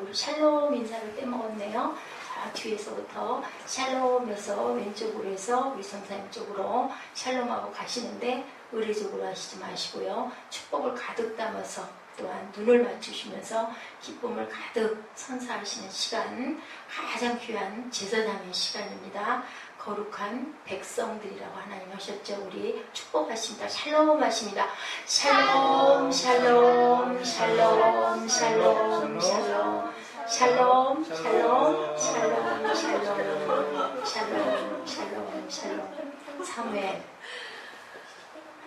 우리 샬롬 인사를 빼먹었네요. 자, 뒤에서부터 샬롬에서 왼쪽으로 해서 우리 선생님 쪽으로 샬롬하고 가시는데 의례적으로 하시지 마시고요. 축복을 가득 담아서 또한 눈을 맞추시면서 기쁨을 가득 선사하시는 시간, 가장 귀한 제사장의 시간입니다. 거룩한 백성들이라고 하나님 하셨죠. 우리 축복하십니다. 샬롬 하십니다. 샬롬 샬롬 샬롬 샬롬 샬롬 샬롬 샬롬 샬롬 샬롬 샬롬 샬롬 사무엘.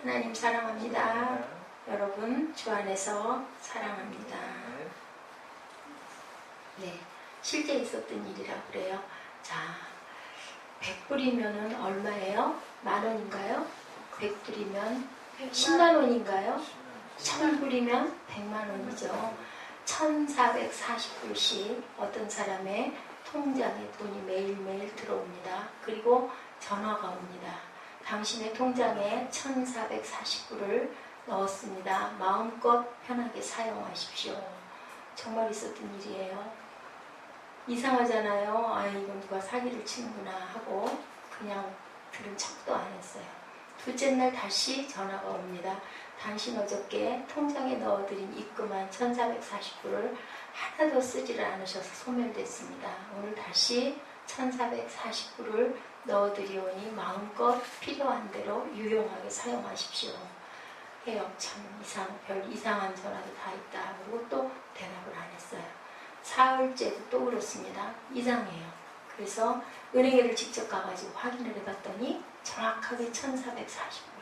하나님 사랑합니다. 여러분 주 안에서 사랑합니다. 네, 실제 있었던 일이라 그래요. 자, 100불이면 얼마예요? 만원인가요? 100불이면 10만원인가요? 1000불이면 100만원이죠. 1440불씩 어떤 사람의 통장에 돈이 매일매일 들어옵니다. 그리고 전화가 옵니다. 당신의 통장에 1440불을 넣었습니다. 마음껏 편하게 사용하십시오. 정말 있었던 일이에요. 이상하잖아요. 아, 이건 누가 사기를 치는구나 하고 그냥 들은 척도 안 했어요. 둘째 날 다시 전화가 옵니다. 당신 어저께 통장에 넣어드린 입금한 1440불을 하나도 쓰지를 않으셔서 소멸됐습니다. 오늘 다시 1440불을 넣어드리오니 마음껏 필요한 대로 유용하게 사용하십시오. 해요. 참 별 이상한 전화도 다 있다. 그리고 또 대답을 안 했어요. 사흘째도 또 그렇습니다. 이상해요. 그래서 은행에를 직접 가가지고 확인을 해봤더니 정확하게 1440불.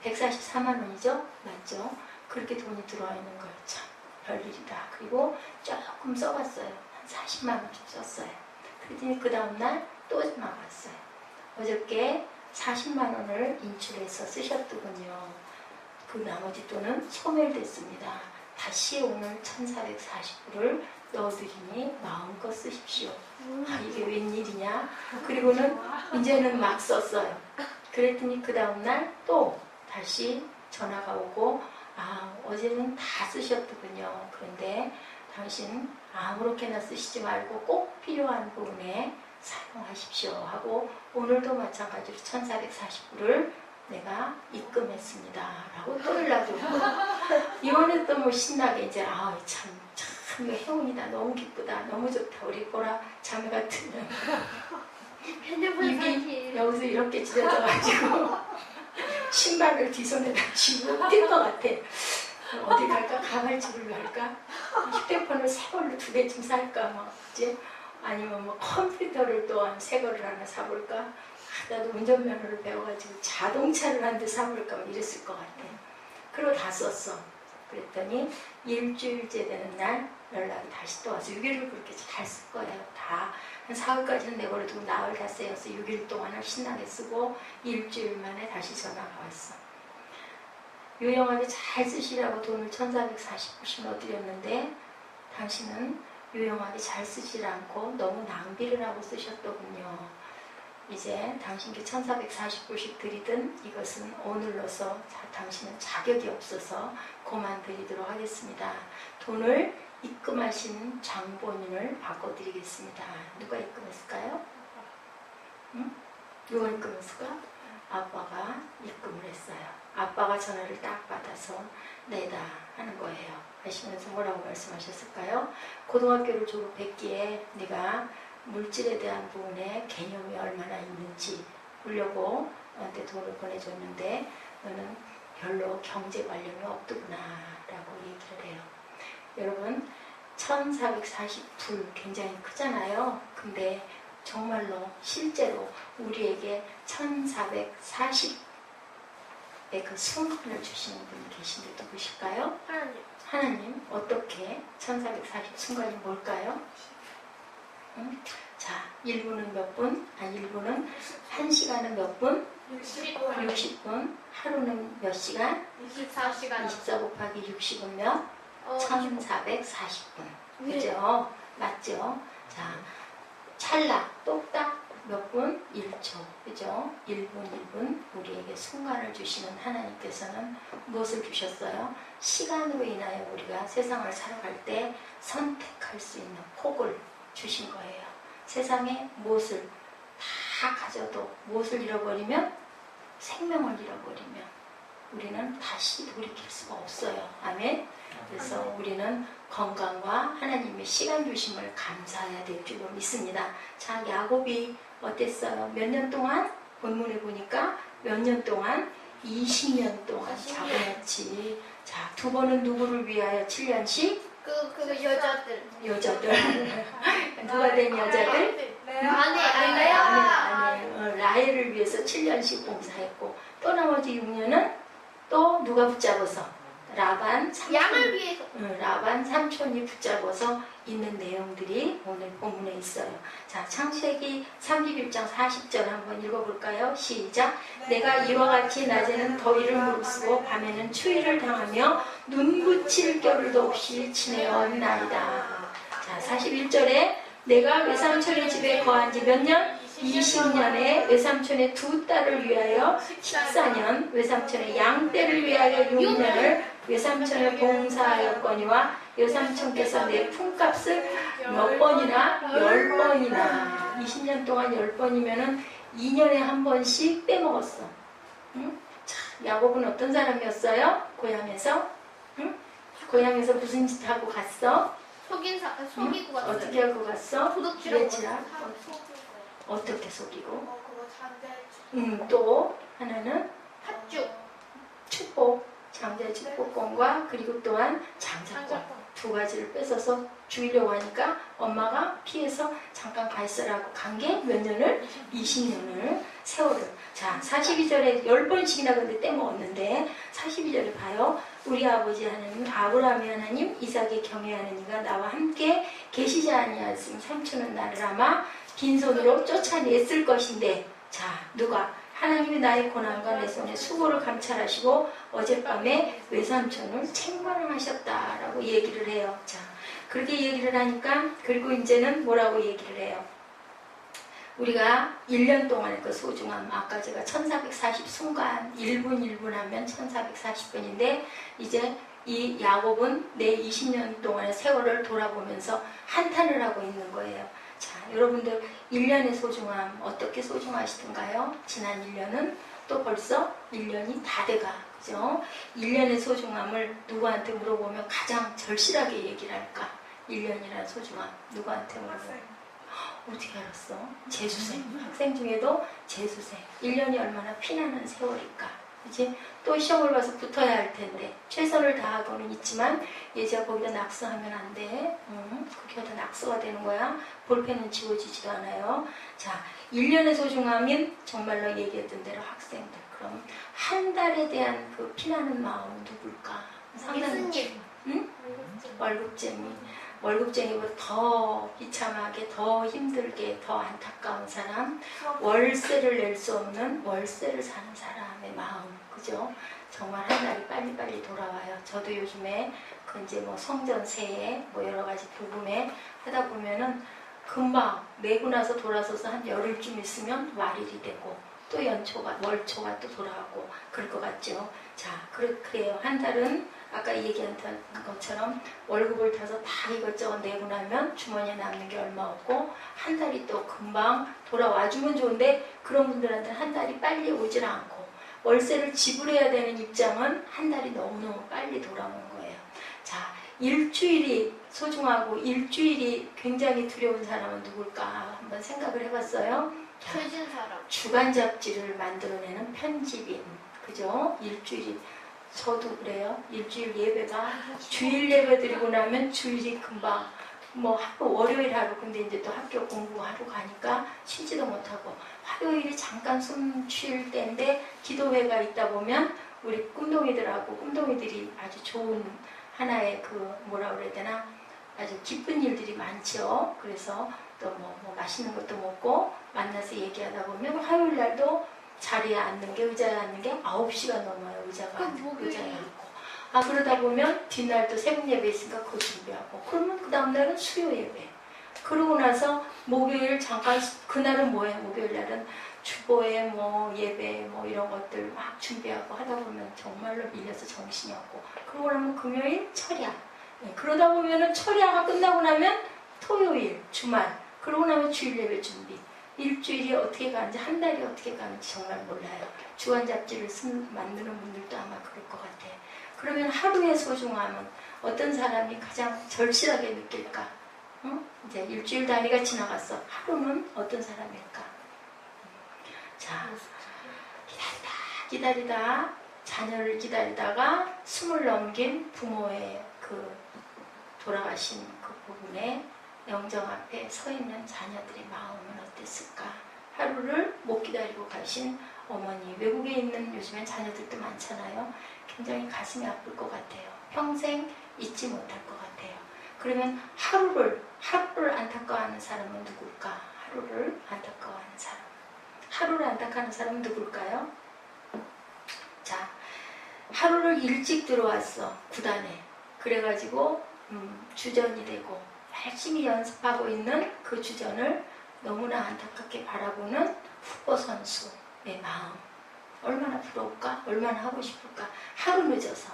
144만원이죠? 맞죠? 그렇게 돈이 들어와 있는 거예요. 참 별일이다. 그리고 조금 써봤어요. 한 40만원 좀 썼어요. 그랬더니 그 다음날 또 전화가 왔어요. 어저께 40만원을 인출해서 쓰셨더군요. 그 나머지 돈은 소멸됐습니다. 다시 오늘 1440불을 넣어드리니 마음껏 쓰십시오. 아, 이게 웬일이냐? 그리고는 이제는 막 썼어요. 그랬더니 그 다음날 또 다시 전화가 오고, 아, 어제는 다 쓰셨더군요. 그런데 당신 아무렇게나 쓰시지 말고 꼭 필요한 부분에 사용하십시오 하고, 오늘도 마찬가지로 1440불을 내가 입금했습니다 라고 또 연락이 오고, 이번에 또 뭐 신나게 이제 참 행운이다, 너무 기쁘다, 너무 좋다, 우리 보라 자매 같으면 입이 여기서 이렇게 찢어져가지고 신발을 뒷손에다 쥐고 뛸 것 같아. 어디 갈까? 가발집을 갈까? 휴대폰을 새 걸로 2개쯤 살까? 막, 그치? 아니면 뭐 컴퓨터를 또한 새 거를 하나 사볼까? 나도 운전면허를 배워가지고 자동차를 한 대 사볼까? 이랬을 것 같아. 그리고 다 썼어. 그랬더니 일주일째 되는 날 연락이 다시 또 와서 6일을 그렇게 잘 쓸 거예요. 다 한 사흘까지는 내버려두고 나흘 다 쓰여서 6일 동안을 신나게 쓰고 일주일 만에 다시 전화가 왔어. 유용하게 잘 쓰시라고 돈을 1440불씩 넣어드렸는데 당신은 유용하게 잘 쓰지 않고 너무 낭비를 하고 쓰셨더군요. 이제 당신께 1440불씩 드리든 이것은 오늘로서 당신은 자격이 없어서 그만 드리도록 하겠습니다. 돈을 입금하신 장본인을 바꿔드리겠습니다. 누가 입금했을까요? 응? 누가 입금했을까? 아빠가 입금을 했어요. 아빠가 전화를 딱 받아서 내다 하는 거예요. 하시면서 뭐라고 말씀하셨을까요? 고등학교를 졸업했기에 네가 물질에 대한 부분에 개념이 얼마나 있는지 보려고 너한테 돈을 보내줬는데 너는 별로 경제 관련이 없더구나 라고 얘기를 해요. 여러분 1440불 굉장히 크잖아요. 근데 정말로 실제로 우리에게 1440의 그 순간을 주시는 분이 계신데 누구실까요? 하나님. 어떻게 1440 순간이 뭘까요? 응? 자, 1분은 몇 분? 1분은 1시간은 몇 분? 60분. 60분. 하루는 몇 시간? 24시간. 24 곱하기 60은 몇? 1440분. 그죠? 맞죠? 자, 찰나, 똑딱 몇 분? 1초. 그죠? 1분, 1분. 우리에게 순간을 주시는 하나님께서는 무엇을 주셨어요? 시간으로 인하여 우리가 세상을 살아갈 때 선택하고 선택할 수 있는 폭을 주신 거예요. 세상에 무엇을 다 가져도 무엇을 잃어버리면 생명을 잃어버리면 우리는 다시 돌이킬 수가 없어요. 아멘. 그래서 우리는 건강과 하나님의 시간 주심을 감사해야 될 줄로 믿습니다. 자, 야곱이 어땠어요? 몇 년 동안? 본문에 보니까 몇 년 동안? 20년 동안 잡아냈지. 자, 두 번은 누구를 위하여 7년씩? 그 여자들. 누가 된 여자들? 아니에요. 라헬을 위해서 7년씩 봉사했고, 또 나머지 6년은 또 누가 붙잡아서? 라반 삼촌이 붙잡아서 있는 내용들이 오늘 본문에 있어요. 자, 창세기 31장 40절 한번 읽어볼까요? 시작. 내가 이와 같이 낮에는 더위를 무릅쓰고 밤에는 추위를 당하며 눈 붙일 겨를도 없이 지내었나이다. 자, 41절에 내가 외삼촌의 집에 거한 지 몇 년? 20년에 외삼촌의 두 딸을 위하여 14년, 외삼촌의 양떼를 위하여 6년을 외삼촌을 봉사하였거니와 외삼촌께서 내 품값을 몇 번이나? 10번이나. 20년 동안 10번이면은 2년에 한 번씩 빼먹었어. 응? 자, 야곱은 어떤 사람이었어요? 고향에서? 응? 고향에서 무슨 짓 하고 갔어? 속이고 갔어요. 어떻게 하고 갔어? 도둑질하고 어떻게 속이고? 그거 잔대. 또 하나는 팥죽. 축복, 장자의 축복권과 그리고 또한 장자권 두 가지를 뺏어서 주려고 하니까 엄마가 피해서 잠깐 갈세라고 간 게 몇 년을? 20년을 세월을. 자, 42절에 10번씩이나 근데 떼먹었는데 42절에 봐요. 우리 아버지 하나님 아브라함의 하나님 이삭의 경외하는 이가 나와 함께 계시지 아니하였으면 삼촌은 나를 아마 빈손으로 쫓아냈을 것인데, 자, 누가? 하나님이 나의 고난과 내 손에 수고를 감찰하시고 어젯밤에 외삼촌을 책망하셨다라고 얘기를 해요. 자, 그렇게 얘기를 하니까 그리고 이제는 뭐라고 얘기를 해요? 우리가 1년 동안의 그 소중함, 아까 제가 1440순간 1분 1분 하면 1440분인데 이제 이 야곱은 내 20년 동안의 세월을 돌아보면서 한탄을 하고 있는 거예요. 자, 여러분들 1년의 소중함 어떻게 소중하시던가요? 지난 1년은 또 벌써 1년이 다 돼가. 그죠? 1년의 소중함을 누구한테 물어보면 가장 절실하게 얘기를 할까? 1년이라는 소중함 누구한테 물어보면 어떻게 알았어? 재수생. 학생 중에도 재수생. 1년이 얼마나 피나는 세월일까? 그치? 또 시험을 봐서 붙어야 할 텐데 최선을 다하고는 있지만 얘가 거기다 낙서하면 안 돼. 그렇게 하다 낙서가 되는 거야. 볼펜은 지워지지도 않아요. 자, 1년의 소중함인 정말로 얘기했던 대로 학생들. 그럼 한 달에 대한 그 피나는 마음은 누굴까? 예수님. 응? 월급쟁이. 월급쟁이보다 더 비참하게, 더 힘들게, 더 안타까운 사람, 월세를 낼 수 없는 월세를 사는 사람의 마음, 그죠? 정말 한 달이 빨리빨리 돌아와요. 저도 요즘에 그 이제 뭐 성전 세에 뭐 여러 가지 부금에 하다 보면은 금방 내고 나서 돌아서서 한 열흘쯤 있으면 말일이 되고 또 연초가, 월초가 또 돌아가고 그럴 것 같죠? 자, 그래요. 한 달은 아까 얘기한 것처럼 월급을 타서 다 이것저것 내고 나면 주머니에 남는 게 얼마 없고 한 달이 또 금방 돌아와주면 좋은데 그런 분들한테는 한 달이 빨리 오질 않고 월세를 지불해야 되는 입장은 한 달이 너무너무 빨리 돌아오는 거예요. 자, 일주일이 소중하고 일주일이 굉장히 두려운 사람은 누굴까 한번 생각을 해봤어요. 죄진 사람. 주간 잡지를 만들어내는 편집인, 그죠? 일주일이. 저도 그래요. 일주일 예배가 주일 예배 드리고 나면 주일이 금방 뭐 하루 월요일 하루 근데 이제 또 학교 공부하러 가니까 쉬지도 못하고 화요일이 잠깐 숨 쉴 때인데 기도회가 있다 보면 우리 꿈동이들이 아주 좋은 하나의 그 뭐라 그래야 되나 아주 기쁜 일들이 많죠. 그래서 또 뭐 맛있는 것도 먹고 만나서 얘기하다 보면 화요일 날도 자리에 앉는 게 의자에 앉는 게 9시가 넘어요. 의자에 앉고 그러다 보면 뒷날도 새벽 예배 있으니까 그거 준비하고 그러면 그 다음날은 수요 예배 그러고 나서 목요일 잠깐 그날은 뭐예요? 목요일 날은 주보에 뭐 예배 뭐 이런 것들 막 준비하고 하다 보면 정말로 밀려서 정신이 없고 그러고 나면 금요일 철야 그러다 보면은 철야가 끝나고 나면 토요일, 주말, 그러고 나면 주일 예배 준비. 일주일이 어떻게 가는지, 한 달이 어떻게 가는지 정말 몰라요. 주간 잡지를 만드는 분들도 아마 그럴 것 같아요. 그러면 하루의 소중함은 어떤 사람이 가장 절실하게 느낄까? 이제 일주일 단위가 지나갔어. 하루는 어떤 사람일까? 자, 기다리다 자녀를 기다리다가 숨을 넘긴 부모의 그 돌아가신 그 부분에 영정 앞에 서 있는 자녀들의 마음은 어땠을까? 하루를 못 기다리고 가신 어머니, 외국에 있는 요즘엔 자녀들도 많잖아요. 굉장히 가슴이 아플 것 같아요. 평생 잊지 못할 것 같아요. 그러면 하루를 안타까워하는 사람은 누굴까? 하루를 안타까워하는 사람. 하루를 안타까워하는 사람은 누굴까요? 자, 하루를 일찍 들어왔어, 구단에. 그래가지고 주전이 되고 열심히 연습하고 있는 그 주전을 너무나 안타깝게 바라보는 후보 선수의 마음. 얼마나 부러울까? 얼마나 하고 싶을까? 하루 늦어서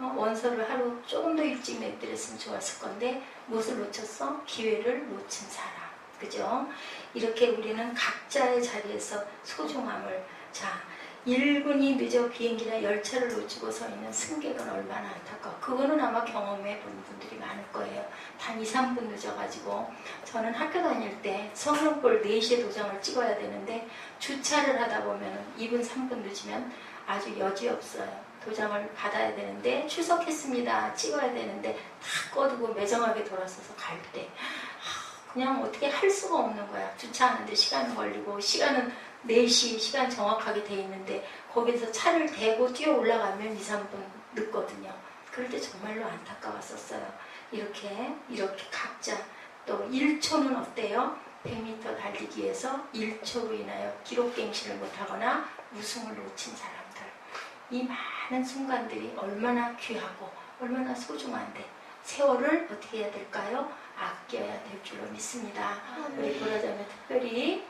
원서를 하루 조금 더 일찍 내드렸으면 좋았을 건데 무엇을 놓쳤어? 기회를 놓친 사람. 그죠? 이렇게 우리는 각자의 자리에서 소중함을, 자, 1분이 늦어 비행기나 열차를 놓치고 서 있는 승객은 얼마나 안타까워. 그거는 아마 경험해 본 분들이 많을 거예요. 단 2, 3분 늦어가지고 저는 학교 다닐 때 성령골 4시에 도장을 찍어야 되는데 주차를 하다 보면 2분, 3분 늦으면 아주 여지없어요. 도장을 받아야 되는데 출석했습니다. 찍어야 되는데 다 꺼두고 매정하게 돌아서서 갈 때 그냥 어떻게 할 수가 없는 거야. 주차하는데 시간 걸리고 시간은 4시 시간 정확하게 돼 있는데 거기서 차를 대고 뛰어 올라가면 2, 3분 늦거든요. 그럴 때 정말로 안타까웠었어요. 이렇게 각자 또 1초는 어때요? 100m 달리기에서 1초로 인하여 기록갱신을 못하거나 우승을 놓친 사람들. 이 많은 순간들이 얼마나 귀하고 얼마나 소중한데 세월을 어떻게 해야 될까요? 아껴야 될 줄로 믿습니다. 우리 보라자면 특별히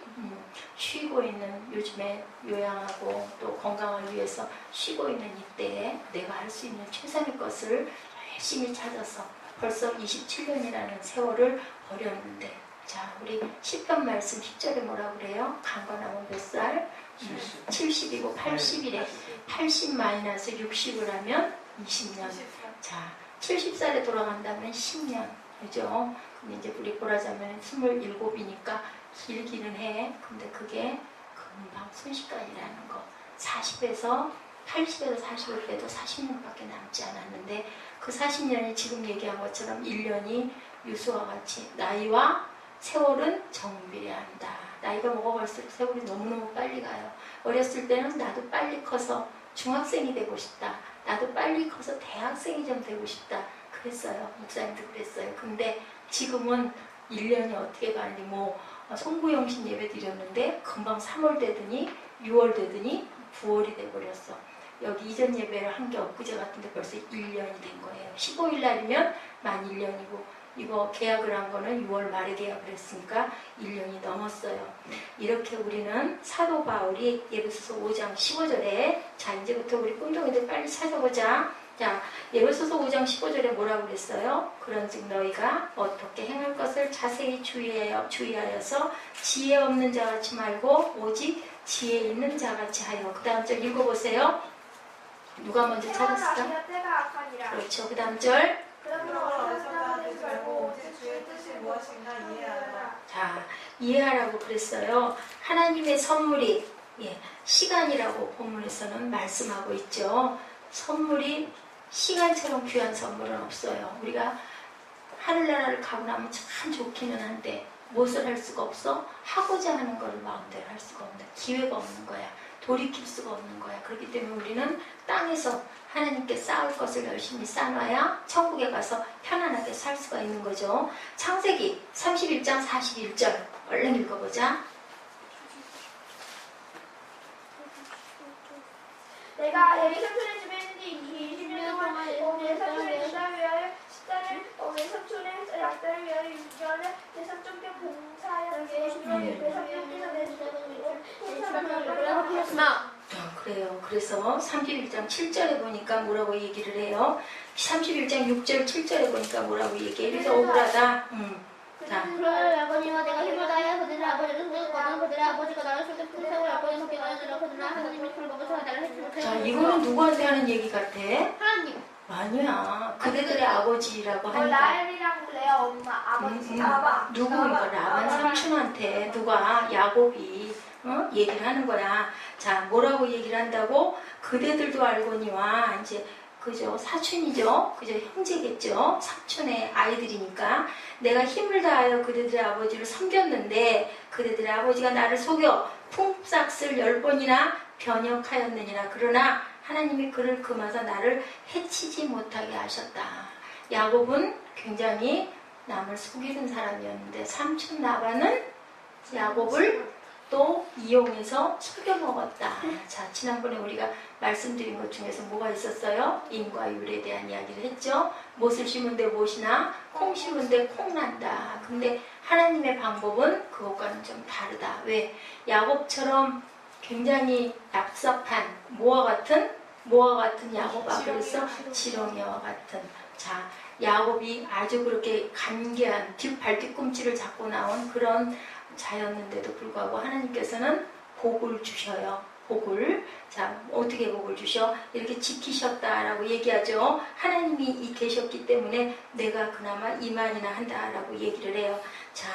쉬고 있는 요즘에 요양하고 또 건강을 위해서 쉬고 있는 이때에 내가 할 수 있는 최선의 것을 열심히 찾아서 벌써 27년이라는 세월을 버렸는데, 자, 우리 시편 말씀 10절에 뭐라 그래요? 강건하면 몇 살? 70이고 80이래. 80 마이너스 60을 하면 20년. 자, 70살에 돌아간다면 10년. 그죠? 근데 이제 우리 보라자면 27이니까 길기는 해. 근데 그게 금방 순식간이라는 거. 40에서 80에서 40을 빼도 40년밖에 남지 않았는데 그 40년이 지금 얘기한 것처럼 1년이 유수와 같이 나이와 세월은 정비례 한다. 나이가 먹어갈수록 세월이 너무너무 빨리 가요. 어렸을 때는 나도 빨리 커서 중학생이 되고 싶다. 나도 빨리 커서 대학생이 좀 되고 싶다. 그랬어요. 목사님도 그랬어요. 근데 지금은 1년이 어떻게 가는지 송구영신 예배 드렸는데 금방 3월 되더니 6월 되더니 9월이 돼버렸어. 여기 이전 예배를 한 게 엊그제 같은데 벌써 1년이 된 거예요. 15일 날이면 만 1년이고 이거 계약을 한 거는 6월 말에 계약을 했으니까 1년이 넘었어요. 이렇게 우리는 사도 바울이 예배소서 5장 15절에 자, 이제부터 우리 꾼동이들 빨리 찾아보자. 자, 예배소서 5장 15절에 뭐라고 그랬어요? 그런즉 너희가 어떻게 행할 것을 자세히 주의하여서 지혜 없는 자같이 말고 오직 지혜 있는 자같이 하여. 그 다음 절 읽어보세요. 누가 먼저 찾았을까? 그렇죠. 그 다음 절. 자, 이해하라고 그랬어요. 하나님의 선물이 시간이라고 본문에서는 말씀하고 있죠. 선물이 시간처럼 귀한 선물은 없어요. 우리가 하늘나라를 가고 나면 참 좋기는 한데 무엇을 할 수가 없어? 하고자 하는 걸 마음대로 할 수가 없는, 기회가 없는 거야. 돌이킬 수가 없는 거야. 그렇기 때문에 우리는 땅에서 하나님께 쌓을 것을 열심히 쌓아야 천국에 가서 편안하게 살 수가 있는 거죠. 창세기 31장 41절 얼른 읽어보자. 내가 내 삼촌의 집에 있는데 20년 동안 내 삼촌의 유다를 위하여 식단을 내 삼촌의 약단을 위하여 6년을 내 삼촌께 봉사하였으므로 내 삼촌께서 내 그래요. 그래서 31장 7절에 보니까 뭐라고 얘기를 해요? 31장 6절 7절에 보니까 뭐라고 얘기해? 그래서 억울하다. 자, 그러나 아버지와 내가 힘을 다하여 그들의 아버지를 속였거든 그들의 아버지가 나를 속여 풍성을 아버지 속여 나를 그러나 하나님이 그를 먹어서 나를 해치 못하여 자, 이거는 누구한테 하는 얘기 같아? 하나님 아니야. 그대들의 아버지라고 하니까. 라헬이랑 레아 엄마 아버지 누구니까 라반 삼촌한테 누가 야곱이 얘기를 하는 거야. 자, 뭐라고 얘기를 한다고? 그대들도 알거니와 이제 그죠, 사촌이죠, 그죠, 형제겠죠, 사촌의 아이들이니까 내가 힘을 다하여 그대들의 아버지를 섬겼는데 그대들의 아버지가 나를 속여 품삯을 10번이나 변역하였느니라. 그러나 하나님이 그를 금하사 나를 해치지 못하게 하셨다. 야곱은 굉장히 남을 속이는 사람이었는데 삼촌 라반은 야곱을 또 이용해서 속여먹었다. 자, 지난번에 우리가 말씀드린 것 중에서 뭐가 있었어요? 인과 율에 대한 이야기를 했죠. 못을 심은 데 못이나 콩 심은 데 콩 난다. 근데 하나님의 방법은 그것과는 좀 다르다. 왜? 야곱처럼 굉장히 얍삽한 모와 같은 야곱아, 그래서 지렁이와 같은. 자, 야곱이 아주 그렇게 간계한 발뒤꿈치를 잡고 나온 그런 자였는데도 불구하고 하나님께서는 복을 주셔요. 복을. 자, 어떻게 복을 주셔? 이렇게 지키셨다라고 얘기하죠. 하나님이 계셨기 때문에 내가 그나마 이만이나 한다라고 얘기를 해요. 자,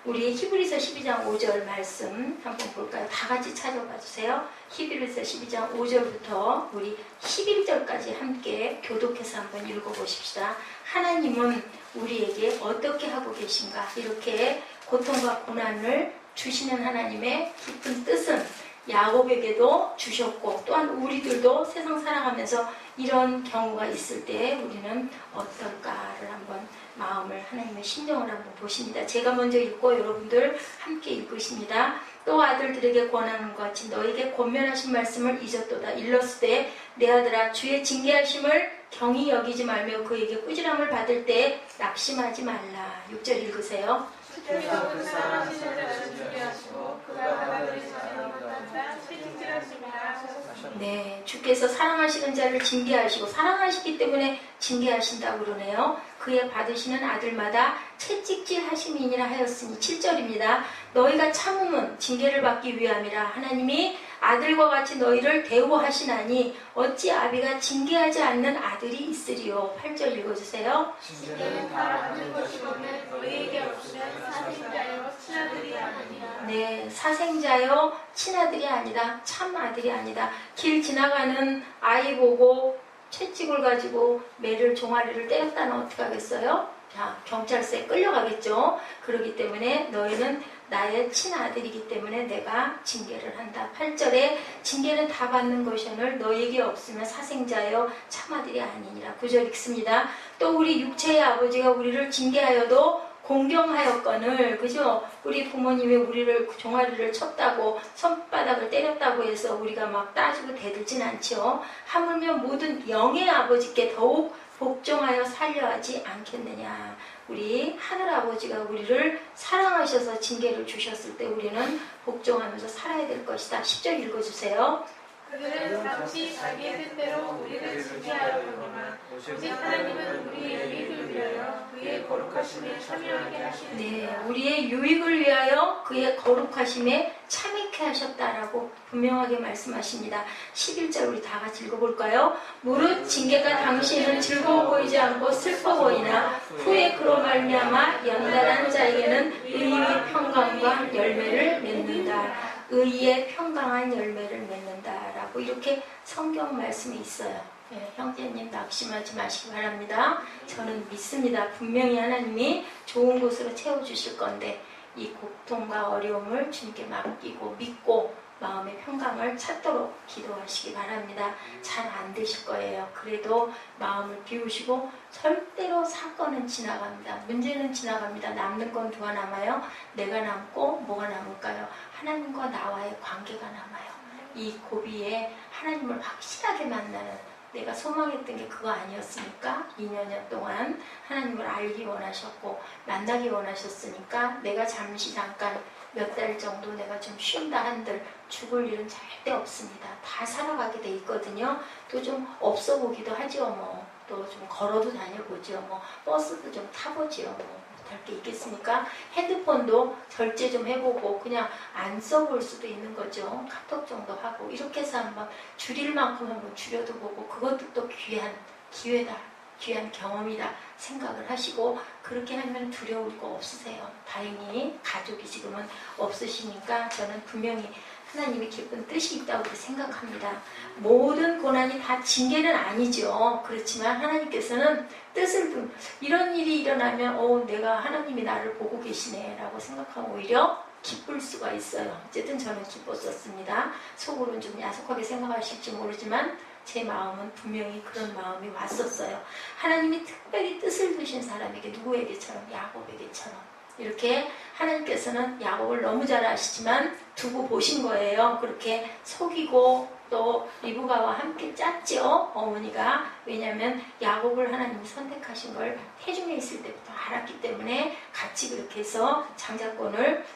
우리 히브리서 12장 5절 말씀 한번 볼까요? 다 같이 찾아봐 주세요. 히브리서 12장 5절부터 우리 11절까지 함께 교독해서 한번 읽어보십시다. 하나님은 우리에게 어떻게 하고 계신가? 이렇게 고통과 고난을 주시는 하나님의 깊은 뜻은 야곱에게도 주셨고 또한 우리들도 세상 살아가면서 이런 경우가 있을 때 우리는 어떨까를 한번 마음을 하나님의 심정을 한번 보십니다. 제가 먼저 읽고 여러분들 함께 읽으십니다. 또 아들들에게 권하는 것 같이 너에게 권면하신 말씀을 잊었도다. 일렀을 때 내 아들아 주의 징계하심을 경히 여기지 말며 그에게 꾸지람을 받을 때 낙심하지 말라. 6절 읽으세요. 주께서 그 사랑하시는 자를 징계하시고 그가 받아들이지 않는 자를 채찍질하심이라 하셨습니다. 네, 주께서 사랑하시는 자를 징계하시고 사랑하시기 때문에 징계하신다고 그러네요. 그의 받으시는 아들마다 채찍질 하심이니라 하였으니 7절입니다. 너희가 참음은 징계를 받기 위함이라. 하나님이 아들과 같이 너희를 대우하시나니 어찌 아비가 징계하지 않는 아들이 있으리요. 8절 읽어주세요. 징계는 다 받는 것이거늘 너희에게 없으면 사생자여 친아들이 아니니라. 네, 사생자요 친아들이 아니다. 참 아들이 아니다. 길 지나가는 아이 보고 채찍을 가지고 매를 종아리를 때렸다는 어떻게 하겠어요? 자, 경찰서에 끌려가겠죠. 그렇기 때문에 너희는 나의 친아들이기 때문에 내가 징계를 한다. 8절에 징계는 다 받는 것이오늘 너희에게 없으면 사생자여 참아들이 아니니라. 9절 읽습니다. 또 우리 육체의 아버지가 우리를 징계하여도 공경하였거늘, 그죠? 우리 부모님이 우리를 종아리를 쳤다고 손바닥을 때렸다고 해서 우리가 막 따지고 대들진 않죠. 하물며 모든 영의 아버지께 더욱 복종하여 살려 하지 않겠느냐. 우리 하늘아버지가 우리를 사랑하셔서 징계를 주셨을 때 우리는 복종하면서 살아야 될 것이다. 10절 읽어주세요. 그들은 잠시 자기의 뜻대로 우리를 징계하려거니와 오직 하나님은 우리의 유익을 위하여 그의 거룩하심에 참여하게 하시니. 네, 우리의 유익을 위하여 그의 거룩하심에 참여케 하셨다라고 분명하게 말씀하십니다. 11절 우리 다 같이 읽어볼까요? 무릇 징계가 당시에는 즐거워 보이지 않고 슬퍼 보이나 후에 그로 말미암아 연단한 자에게는 의의 평강과 열매를 맺는다. 의의 평강한 열매를 맺는다라고 이렇게 성경 말씀이 있어요. 네, 형제님 낙심하지 마시기 바랍니다. 저는 믿습니다. 분명히 하나님이 좋은 곳으로 채워주실 건데 이 고통과 어려움을 주님께 맡기고 믿고 마음의 평강을 찾도록 기도하시기 바랍니다. 잘 안 되실 거예요. 그래도 마음을 비우시고 절대로 사건은 지나갑니다. 문제는 지나갑니다. 남는 건 누가 남아요? 내가 남고 뭐가 남을까요? 하나님과 나와의 관계가 남아요. 이 고비에 하나님을 확실하게 만나는, 내가 소망했던 게 그거 아니었습니까? 2년여 동안 하나님을 알기 원하셨고 만나기 원하셨으니까 내가 잠깐 몇 달 정도 내가 좀 쉰다 한들 죽을 일은 절대 없습니다. 다 살아가게 돼 있거든요. 또 좀 없어 보기도 하죠. 뭐 또 좀 걸어도 다녀보죠. 뭐 버스도 좀 타보죠. 뭐 못할 게 있겠습니까? 핸드폰도 절제 좀 해보고 그냥 안 써볼 수도 있는 거죠. 카톡 정도 하고 이렇게 해서 한번 줄일 만큼 한번 줄여도 보고 그것도 또 귀한 기회다. 귀한 경험이다 생각을 하시고 그렇게 하면 두려울 거 없으세요. 다행히 가족이 지금은 없으시니까 저는 분명히 하나님이 기쁜 뜻이 있다고 생각합니다. 모든 고난이 다 징계는 아니죠. 그렇지만 하나님께서는 뜻을 이런 일이 일어나면 내가 하나님이 나를 보고 계시네 라고 생각하면 오히려 기쁠 수가 있어요. 어쨌든 저는 기뻤었습니다. 속으로는 좀 야속하게 생각하실지 모르지만 제 마음은 분명히 그런 마음이 왔었어요. 하나님이 특별히 뜻을 두신 사람에게 누구에게처럼 야곱에게처럼 이렇게 하나님께서는 야곱을 너무 잘 아시지만 두고 보신 거예요. 그렇게 속이고 또 리브가와 함께 짰죠. 어머니가. 왜냐하면 야곱을 하나님이 선택하신 걸 태중에 있을 때부터 알았기 때문에 같이 그렇게 해서 장자권을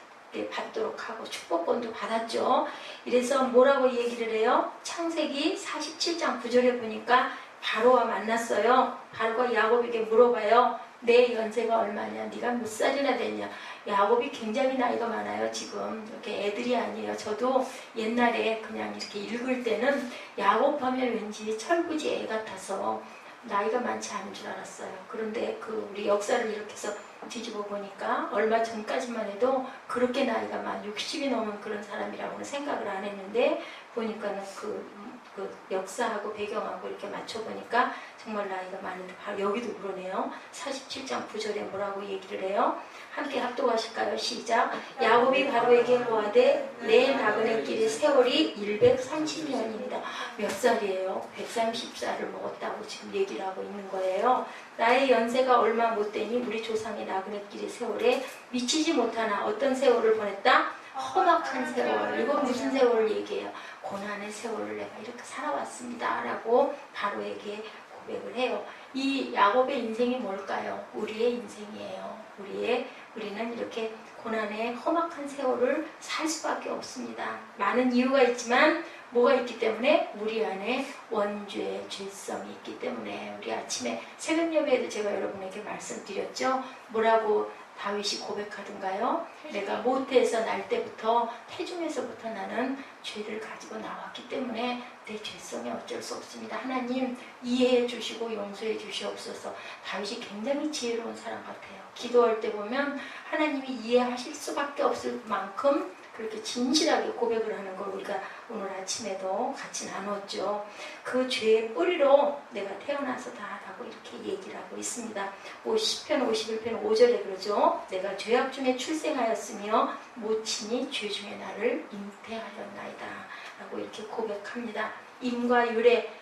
받도록 하고 축복권도 받았죠. 이래서 뭐라고 얘기를 해요? 창세기 47장 9절에 보니까 바로와 만났어요. 바로가 야곱에게 물어봐요. 내 연세가 얼마냐? 네가 몇 살이나 됐냐? 야곱이 굉장히 나이가 많아요. 지금 이렇게 애들이 아니에요. 저도 옛날에 그냥 이렇게 읽을 때는 야곱 하면 왠지 철부지 애 같아서 나이가 많지 않은 줄 알았어요. 그런데 우리 역사를 이렇게 해서 뒤집어 보니까 얼마 전까지만 해도 그렇게 나이가 만 60이 넘은 그런 사람이라고는 생각을 안 했는데 보니까는 그 역사하고 배경하고 이렇게 맞춰보니까 정말 나이가 많은데 바로 여기도 그러네요. 47장 9절에 뭐라고 얘기를 해요? 함께 합독하실까요? 시작. 야곱이 바로에게 고하되 내 나그네 길의 세월이 130년입니다. 몇 살이에요? 130살을 먹었다고 지금 얘기를 하고 있는 거예요. 나의 연세가 얼마 못 되니 우리 조상의 나그네 길의 세월에 미치지 못하나 어떤 세월을 보냈다? 험악한 세월. 이건 무슨 세월을 얘기해요? 고난의 세월을 내가 이렇게 살아왔습니다 라고 바로에게 고백을 해요. 이 야곱의 인생이 뭘까요? 우리의 인생이에요. 우리는 이렇게 고난의 험악한 세월을 살 수밖에 없습니다. 많은 이유가 있지만 뭐가 있기 때문에? 우리 안에 원죄, 죄성이 있기 때문에. 우리 아침에 새벽 예배에도 제가 여러분에게 말씀드렸죠. 뭐라고 다윗이 고백하던가요? 내가 모태에서 날 때부터 태중에서부터 나는 죄를 가지고 나왔기 때문에 내 죄성이 어쩔 수 없습니다. 하나님 이해해 주시고 용서해 주시옵소서. 다윗이 굉장히 지혜로운 사람 같아요. 기도할 때 보면 하나님이 이해하실 수밖에 없을 만큼 그렇게 진실하게 고백을 하는 걸 우리가 오늘 아침에도 같이 나눴죠. 그 죄의 뿌리로 내가 태어나서 다라고 이렇게 얘기를 하고 있습니다. 10편 51편 5절에 그러죠. 내가 죄악 중에 출생하였으며 모친이 죄 중에 나를 잉태하였나이다 라고 이렇게 고백합니다. 임과 유래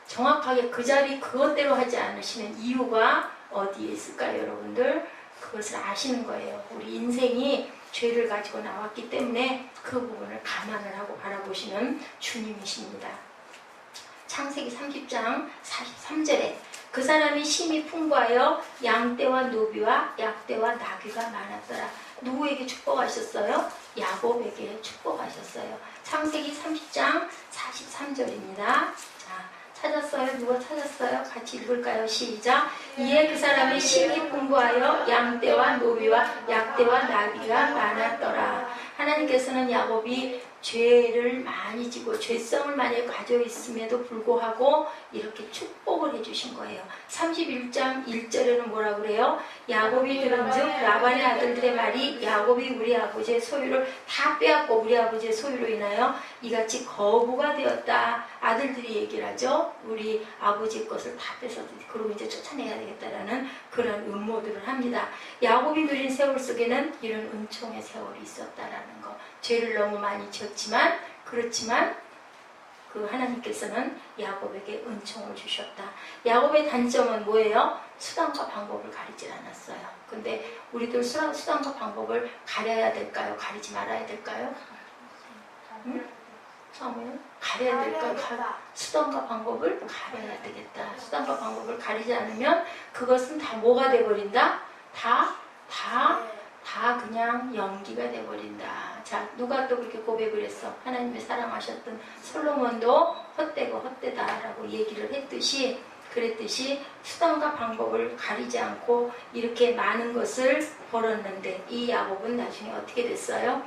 정확하게 그 자리 그것대로 하지 않으시는 이유가 어디에 있을까요? 여러분들 그것을 아시는 거예요. 우리 인생이 죄를 가지고 나왔기 때문에 그 부분을 감안을 하고 바라보시는 주님이십니다. 창세기 30장 43절에 그 사람이 심히 풍부하여 양떼와 노비와 약떼와 나귀가 많았더라. 누구에게 축복하셨어요? 야곱에게 축복하셨어요. 창세기 30장 43절입니다. 찾았어요? 누가 찾았어요? 같이 읽을까요? 시작. 이에 그 사람이 심히 풍부하여 양떼와 노비와 약떼와 나귀가 많았더라. 하나님께서는 야곱이 죄를 많이 지고 죄성을 많이 가지고 있음에도 불구하고 이렇게 축복을 해주신 거예요. 31장 1절에는 뭐라고 그래요? 야곱이 들은즉 라반의 아들들의 말이 야곱이 우리 아버지의 소유를 다 빼앗고 우리 아버지의 소유로 인하여 이같이 거부가 되었다. 아들들이 얘기를 하죠. 우리 아버지의 것을 다 뺏어서 그러고 이제 쫓아내야 되겠다라는 그런 음모들을 합니다. 야곱이 누린 세월 속에는 이런 은총의 세월이 있었다라는 거. 죄를 너무 많이 지었지만 그렇지만 그 하나님께서는 야곱에게 은총을 주셨다. 야곱의 단점은 뭐예요? 수단과 방법을 가리질 않았어요. 근데 우리들 수단과 방법을 가려야 될까요? 가리지 말아야 될까요? 응? 사무엘? 가려야 될까요? 수단과 방법을 가려야 되겠다. 수단과 방법을 가리지 않으면 그것은 다 뭐가 돼버린다? 다 그냥 연기가 돼버린다. 자, 누가 또 그렇게 고백을 했어? 하나님의 사랑하셨던 솔로몬도 헛되고 헛되다라고 얘기를 했듯이, 그랬듯이 수단과 방법을 가리지 않고 이렇게 많은 것을 벌었는데 이 야곱은 나중에 어떻게 됐어요?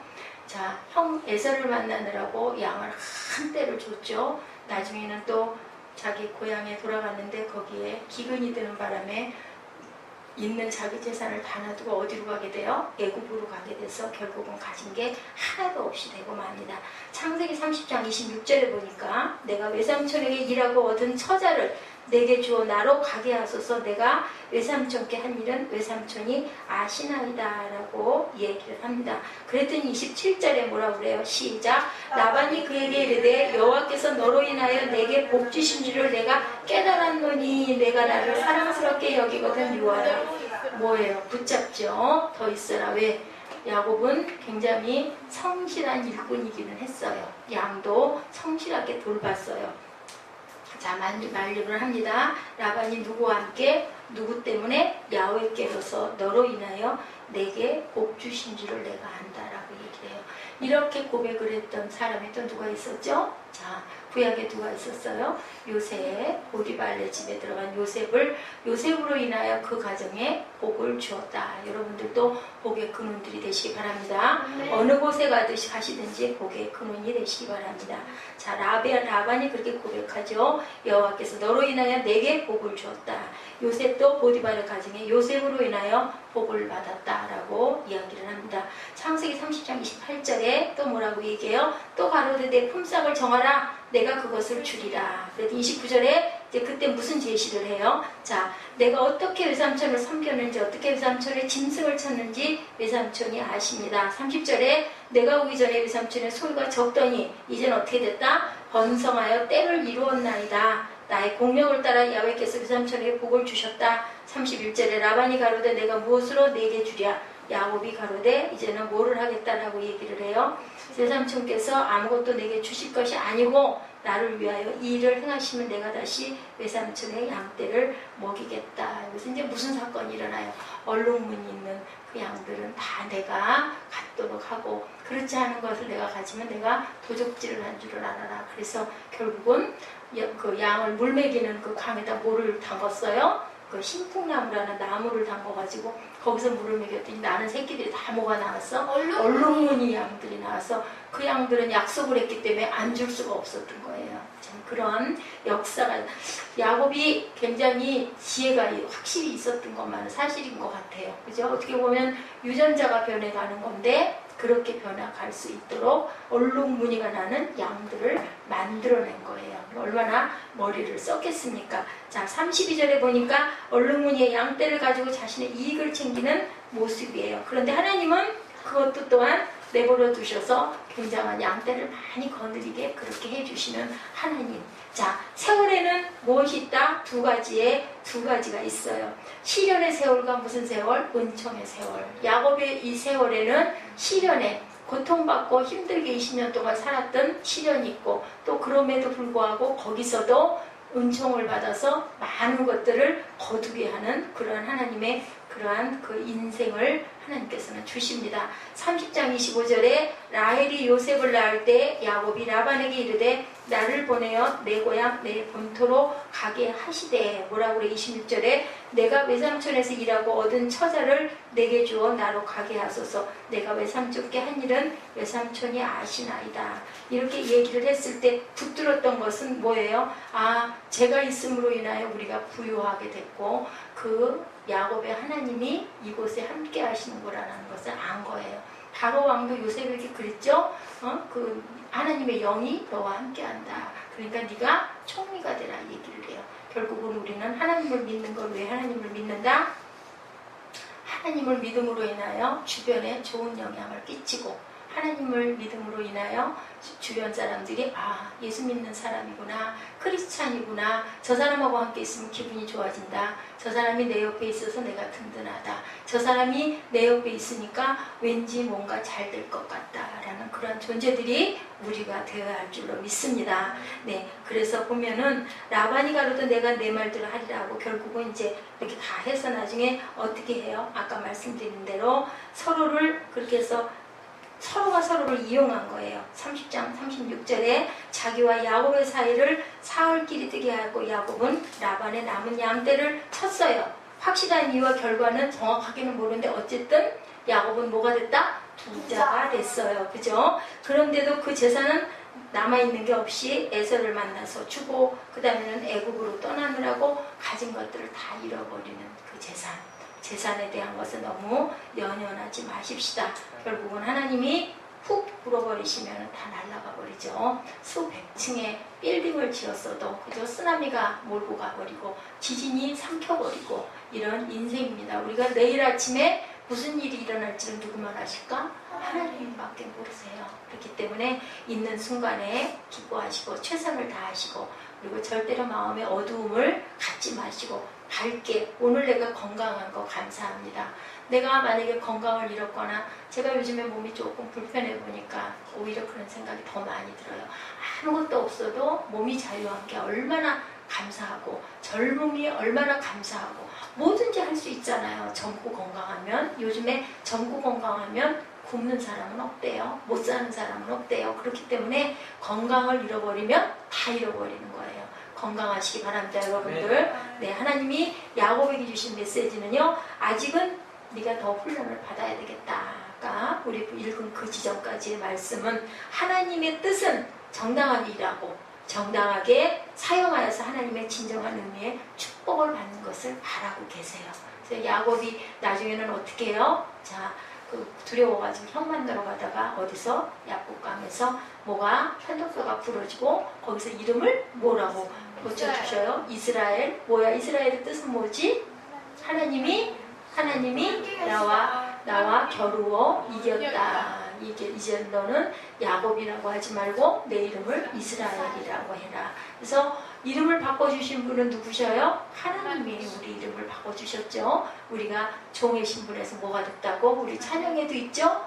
자, 형 에서를 만나느라고 양을 한 떼를 줬죠. 나중에는 또 자기 고향에 돌아갔는데 거기에 기근이 드는 바람에 있는 자기 재산을 다 놔두고 어디로 가게 돼요? 애굽으로 가게 돼서 결국은 가진 게 하나도 없이 되고 맙니다. 창세기 30장 26절에 보니까 내가 외삼촌에게 일하고 얻은 처자를 내게 주어 나로 가게 하소서. 내가 외삼촌께 한 일은 외삼촌이 아시나이다 라고 얘기를 합니다. 그랬더니 27절에 뭐라고 그래요? 시작. 라반이 그에게 이르되 여호와께서 너로 인하여 내게 복 주신 줄을 내가 깨달았노니 내가 나를 사랑스럽게 여기거든 유하라. 뭐예요? 붙잡죠. 더 있어라. 왜? 야곱은 굉장히 성실한 일꾼이기는 했어요. 양도 성실하게 돌봤어요. 자, 만류를 합니다. 라반이 누구와 함께? 누구 때문에? 야훼께로서 너로 인하여 내게 복 주신 줄을 내가 안다라고 얘기를 해요. 이렇게 고백을 했던 사람이 또 누가 있었죠? 자, 구약에 누가 있었어요? 요셉, 보디발의 집에 들어간 요셉으로 인하여 그 가정에 복을 주었다. 여러분들도 복의 근원들이 되시기 바랍니다. 네. 어느 곳에 가시든지 복의 근원이 되시기 바랍니다. 자, 라반이 그렇게 고백하죠. 여호와께서 너로 인하여 내게 복을 주었다. 요셉도 보디발의 가정에 요셉으로 인하여 복을 받았다라고 이야기를 합니다. 창세기 30장 28절에 또 뭐라고 얘기해요? 또 가로되 내 품삯을 정하라. 내가 그것을 주리라. 그래도 29절에 이제 그때 무슨 제시를 해요? 자, 내가 어떻게 외삼촌을 섬겼는지, 어떻게 외삼촌의 짐승을 쳤는지 외삼촌이 아십니다. 30절에 내가 오기 전에 외삼촌의 소유가 적더니 이제는 어떻게 됐다? 번성하여 때를 이루었나이다. 나의 공명을 따라 야훼께서 외삼촌에게 복을 주셨다. 31절에 라반이 가로되 내가 무엇으로 내게 주랴. 야곱이 가로되 이제는 뭐를 하겠다라고 얘기를 해요. 외삼촌께서 아무것도 내게 주실 것이 아니고 나를 위하여 이 일을 행하시면 내가 다시 외삼촌의 양떼를 먹이겠다. 여기서 이제 무슨 사건이 일어나요? 얼룩무늬 있는 그 양들은 다 내가 갖도록 하고, 그렇지 않은 것을 내가 가지면 내가 도적질을 한 줄을 알아라. 그래서 결국은 그 양을 물 먹이는 그 강에다 뭐를 담궜어요? 그 신풍나무라는 나무를 담궈가지고 거기서 물을 먹였더니 나는 새끼들이 다 뭐가 나왔어? 얼룩무늬 양들이 나와서 그 양들은 약속을 했기 때문에 안 줄 수가 없었던 거예요. 참 그런 역사가, 야곱이 굉장히 지혜가 확실히 있었던 것만은 사실인 것 같아요. 그죠? 어떻게 보면 유전자가 변해가는 건데 그렇게 변화갈 수 있도록 얼룩무늬가 나는 양들을 만들어낸 거예요. 얼마나 머리를 썼겠습니까? 자, 32절에 보니까 얼룩무늬의 양떼를 가지고 자신의 이익을 챙기는 모습이에요. 그런데 하나님은 그것도 또한 내버려 두셔서 굉장한 양떼를 많이 거느리게 그렇게 해주시는 하나님. 자, 세월에는 무엇이 있다? 두 가지가 있어요. 시련의 세월과 무슨 세월? 은총의 세월. 야곱의 이 세월에는 시련에 고통받고 힘들게 20년 동안 살았던 시련이 있고, 또 그럼에도 불구하고 거기서도 은총을 받아서 많은 것들을 거두게 하는 그러한 하나님의 그러한 그 인생을 하나님께서는 주십니다. 30장 25절에 라헬이 요셉을 낳을 때 야곱이 라반에게 이르되 나를 보내어 내 고향 내 본토로 가게 하시되, 뭐라고 그래? 26절에 내가 외삼촌에서 일하고 얻은 처자를 내게 주어 나로 가게 하소서. 내가 외삼촌께 한 일은 외삼촌이 아시나이다. 이렇게 얘기를 했을 때 붙들었던 것은 뭐예요? 아, 제가 있음으로 인하여 우리가 부유하게 됐고 그 야곱의 하나님이 이곳에 함께 하시는 거라는 것을 안 거예요. 바로 왕도 요셉에게 그랬죠. 그 하나님의 영이 너와 함께한다. 그러니까 네가 총리가 되라 얘기를 해요. 결국은 우리는 하나님을 믿는 걸 왜 하나님을 믿는다? 하나님을 믿음으로 인하여 주변에 좋은 영향을 끼치고, 하나님을 믿음으로 인하여 주변 사람들이 아, 예수 믿는 사람이구나, 크리스찬이구나, 저 사람하고 함께 있으면 기분이 좋아진다, 저 사람이 내 옆에 있어서 내가 든든하다, 저 사람이 내 옆에 있으니까 왠지 뭔가 잘 될 것 같다라는 그런 존재들이 우리가 되어야 할 줄로 믿습니다. 네, 그래서 보면은 라반이 가로도 내가 내 말대로 하리라 하고 결국은 이제 이렇게 다 해서 나중에 어떻게 해요? 아까 말씀드린 대로 서로를 그렇게 해서 서로가 서로를 이용한 거예요. 30장 36절에 자기와 야곱의 사이를 사흘길이 뜨게 하고 야곱은 라반의 남은 양떼를 쳤어요. 확실한 이유와 결과는 정확하게는 모르는데 어쨌든 야곱은 뭐가 됐다? 부자가 됐어요. 그죠? 그런데도 그 재산은 남아있는 게 없이 에서를 만나서 주고 그 다음에는 애국으로 떠나느라고 가진 것들을 다 잃어버리는 그 재산에 대한 것은 너무 연연하지 마십시다. 결국은 하나님이 훅 불어버리시면 다 날아가 버리죠. 수백층의 빌딩을 지었어도 그저 쓰나미가 몰고 가버리고 지진이 삼켜버리고 이런 인생입니다. 우리가 내일 아침에 무슨 일이 일어날지는 누구만 아실까? 하나님밖에 모르세요. 그렇기 때문에 있는 순간에 기뻐하시고 최선을 다하시고 그리고 절대로 마음의 어두움을 갖지 마시고 밝게 오늘 내가 건강한 거 감사합니다. 내가 만약에 건강을 잃었거나 제가 요즘에 몸이 조금 불편해 보니까 오히려 그런 생각이 더 많이 들어요. 아무것도 없어도 몸이 자유한 게 얼마나 감사하고 젊음이 얼마나 감사하고 뭐든지 할 수 있잖아요. 젊고 건강하면 요즘에 젊고 건강하면 굶는 사람은 없대요. 못 사는 사람은 없대요. 그렇기 때문에 건강을 잃어버리면 다 잃어버리는 거예요. 건강하시기 바랍니다, 여러분들. 네, 하나님이 야곱에게 주신 메시지는요. 아직은 네가 더 훈련을 받아야 되겠다. 아까 우리 읽은 그 지점까지의 말씀은 하나님의 뜻은 정당한 일하고 정당하게 사용하여서 하나님의 진정한 의미의 축복을 받는 것을 바라고 계세요. 그래서 야곱이 나중에는 어떻게 해요? 자, 두려워가지고 형 만나러 가다가 어디서 약국감에서 뭐가 편도뼈가 부러지고 거기서 이름을 뭐라고 고쳐주셔요? 이스라엘. 뭐야? 이스라엘의 뜻은 뭐지? 하나님이 나와 겨루어 이겼다. 이제 너는 야곱이라고 하지 말고 내 이름을 이스라엘이라고 해라. 그래서 이름을 바꿔주신 분은 누구셔요? 하나님이 우리 이름을 바꿔주셨죠. 우리가 종의 신분에서 뭐가 됐다고? 우리 찬양에도 있죠?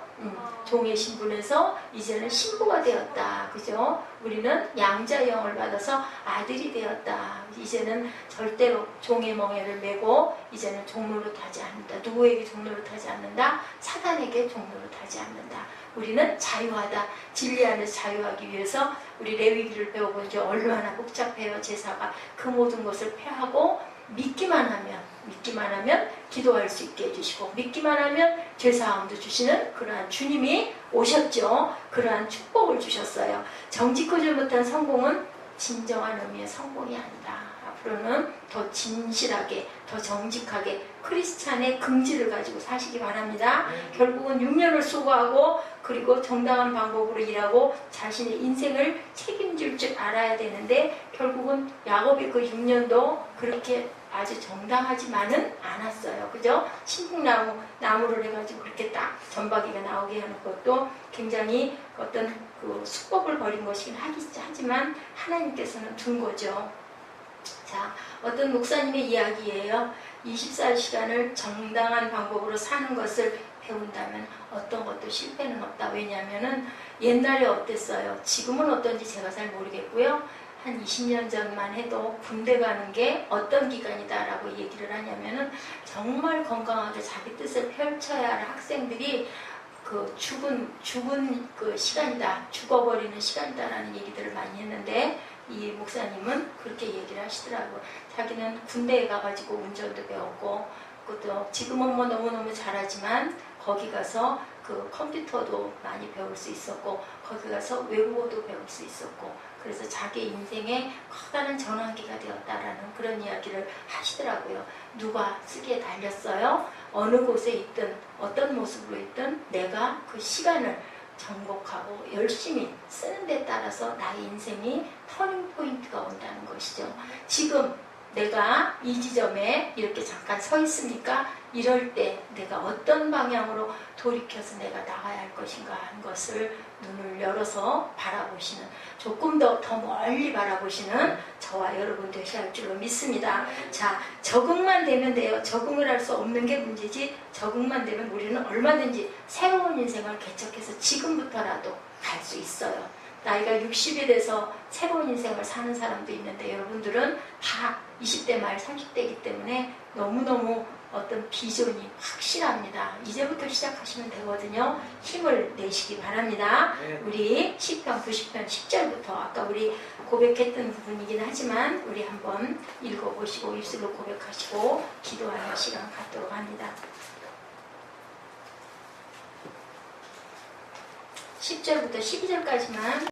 종의 신분에서 이제는 신부가 되었다. 그죠? 우리는 양자의 영을 받아서 아들이 되었다. 이제는 절대로 종의 멍에를 메고 이제는 종노릇 하지 않는다. 누구에게 종노릇 하지 않는다? 사단에게 종노릇 하지 않는다. 우리는 자유하다. 진리 안에서 자유하기 위해서 우리 레위기를 배워본 지 얼마나 복잡해요. 제사가 그 모든 것을 폐하고 믿기만 하면 기도할 수 있게 해주시고 믿기만 하면 죄사함도 주시는 그러한 주님이 오셨죠. 그러한 축복을 주셨어요. 정직하지 못한 성공은 진정한 의미의 성공이 아니다. 앞으로는 더 진실하게 더 정직하게 크리스찬의 긍지를 가지고 사시기 바랍니다. 결국은 6년을 수고하고 그리고 정당한 방법으로 일하고 자신의 인생을 책임질 줄 알아야 되는데 결국은 야곱이 그 6년도 그렇게 아주 정당하지만은 않았어요. 그죠? 신풍나무를 해가지고 그렇게 딱 전박이가 나오게 하는 것도 굉장히 어떤 그 수법을 벌인 것이긴 하지만 하나님께서는 둔 거죠. 자, 어떤 목사님의 이야기예요. 24시간을 정당한 방법으로 사는 것을 배운다면 어떤 것도 실패는 없다. 왜냐하면은 옛날에 어땠어요? 지금은 어떤지 제가 잘 모르겠고요. 한 20년 전만 해도 군대 가는 게 어떤 기간이다라고 얘기를 하냐면은 정말 건강하게 자기 뜻을 펼쳐야 할 학생들이 그 죽은 그 시간이다, 죽어버리는 시간이다라는 얘기들을 많이 했는데 이 목사님은 그렇게 얘기를 하시더라고요. 자기는 군대에 가가지고 운전도 배웠고 그것도 지금은 뭐 너무너무 잘하지만 거기 가서 그 컴퓨터도 많이 배울 수 있었고 거기 가서 외국어도 배울 수 있었고 그래서 자기 인생에 커다란 전환기가 되었다라는 그런 이야기를 하시더라고요. 누가 쓰기에 달렸어요? 어느 곳에 있든 어떤 모습으로 있든 내가 그 시간을 정복하고 열심히 쓰는 데 따라서 나의 인생이 터닝 포인트가 온다는 것이죠. 지금 내가 이 지점에 이렇게 잠깐 서 있으니까 이럴 때 내가 어떤 방향으로 돌이켜서 내가 나가야 할 것인가 하는 것을 눈을 열어서 바라보시는, 조금 더 멀리 바라보시는 저와 여러분 되셔야 할 줄로 믿습니다. 자, 적응만 되면 돼요. 적응을 할 수 없는 게 문제지, 적응만 되면 우리는 얼마든지 새로운 인생을 개척해서 지금부터라도 갈 수 있어요. 나이가 60이 돼서 새로운 인생을 사는 사람도 있는데 여러분들은 다 20대 말 30대이기 때문에 너무너무 어떤 비전이 확실합니다. 이제부터 시작하시면 되거든요. 힘을 내시기 바랍니다. 우리 시편 90편 10절부터 아까 우리 고백했던 부분이긴 하지만 우리 한번 읽어보시고 입술로 고백하시고 기도하는 시간 갖도록 합니다. 10절부터 12절까지만